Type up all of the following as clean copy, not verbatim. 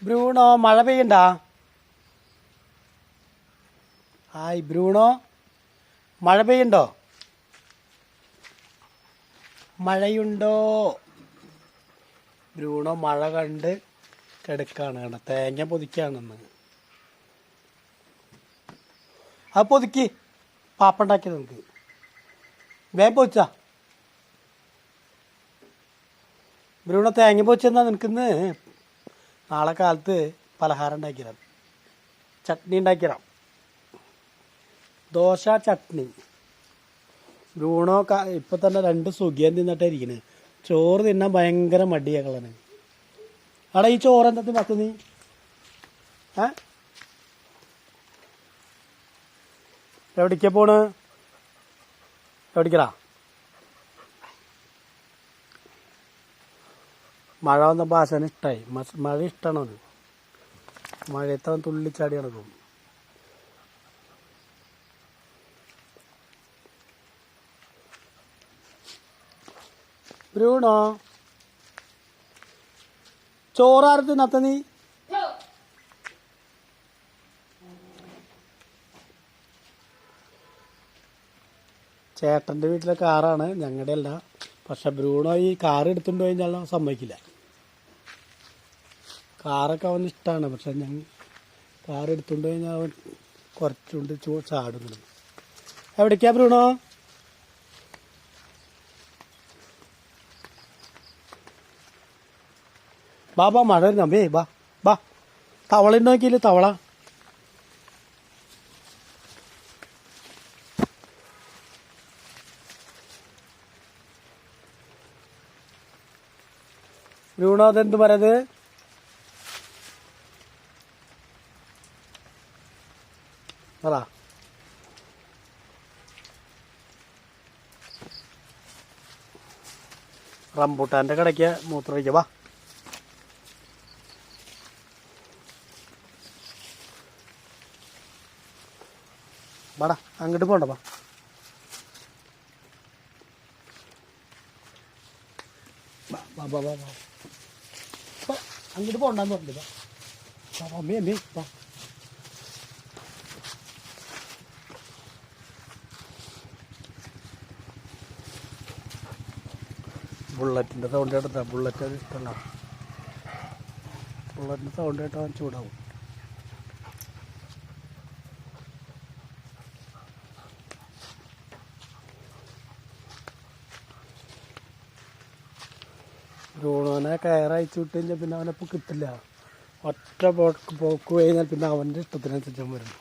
Bruno മഴ പെയ്യണ്ടാ? Hi Bruno, മഴ പെയ്യണ്ടോ? മഴയുണ്ടോ? ബ്രൂണോ മഴ കണ്ട് കിടക്കാണ്. കണ്ട തേങ്ങ പൊതിക്കാണെന്ന്. അത് പൊതിക്ക്, പാപ്പുണ്ടാക്കിയത് നമുക്ക് വേഗം പൊതിച്ചാ. ബ്രൂണോ തേങ്ങ പൊതിച്ചെന്നാ നിനക്കിന്ന് നാളെ കാലത്ത് പലഹാരം ഉണ്ടാക്കിയതാണ്. ചട്നി ഉണ്ടാക്കിയതാണ്, ദോശ ചട്നി. ബ്രൂണോ ഇപ്പം തന്നെ 2 സുഖിയൻ തിന്നിട്ടാ ഇരിക്കണ്. ചോറ് തിന്നാൻ ഭയങ്കര മടിയാക്കളാണ്. അവിടെ ഈ ചോറ് എന്താ പത്ത് നീ എവിടേക്കാ പോണ്? എവിടേക്കടാ? മഴ വന്നപ്പോൾ ആശാന് ഇഷ്ടമായി. മഴ ഇഷ്ടമാണോ? അത് മഴയത്തവൻ തുള്ളിച്ചാടി നടക്കും. ബ്രൂണോ ചോറാർത്ത് തിന്നത്ത നീ? ചേട്ടൻ്റെ വീട്ടിലെ കാറാണ്, ഞങ്ങളുടെ അല്ല. പക്ഷെ ബ്രൂണോ ഈ കാർ എടുത്തുകൊണ്ട് കഴിഞ്ഞാൽ സമ്മതിക്കില്ല. കാറൊക്കെ അവന് ഇഷ്ടമാണ്, പക്ഷെ ഞങ്ങൾ കാർ എടുത്തുകൊണ്ട് കഴിഞ്ഞാൽ അവൻ കുറച്ചുകൊണ്ട് ചാടുന്നു. എവിടേക്കാ ബ്രൂണോ? ബാ മഴ വരുന്ന ബാ തവള നോക്കിയില്ലേ? തവള ബ്രൂണോ അതെന്ത് പറയത്? പറ. റംബൂട്ടാൻ്റെ കടയ്ക്ക് മൂത്രമൊഴിക്കുക. വാടാ, അങ്ങോട്ട് പോണ്ട. വാ അങ്ങോട്ട് പോണ്ടെന്ന് പറഞ്ഞില്ല. അമ്മേ വാ. ബുള്ളറ്റിൻ്റെ സൗണ്ട് കേട്ടാ. ബുള്ളറ്റ് അത് ഇഷ്ടമല്ല. ബുള്ളറ്റിൻ്റെ സൗണ്ട് കേട്ടാൽ അവൻ ചൂടാവും. ബ്രൂണോനെ കയറയച്ചു വിട്ട് കഴിഞ്ഞാൽ പിന്നെ അവനപ്പോൾ കിട്ടില്ല. ഒറ്റ പോക്ക് കഴിഞ്ഞാൽ പിന്നെ അവൻ്റെ ഇഷ്ടത്തിനനുസരിച്ച് വരും.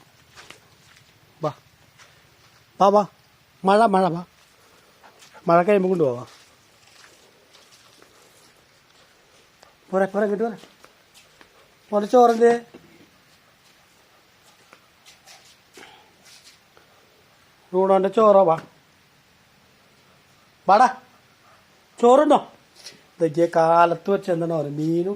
വാ മഴ മഴ കഴിയുമ്പോൾ കൊണ്ടുപോവാ. പോരെ ഇങ്ങോട്ട് പോരെ. മോനെ ചോറിൻ്റെ ബ്രൂണോൻ്റെ ചോറോ? വാടാ ചോറുണ്ടോ? ഇതൊക്കെ കാലത്ത് വെച്ചെന്താണോ മീൻ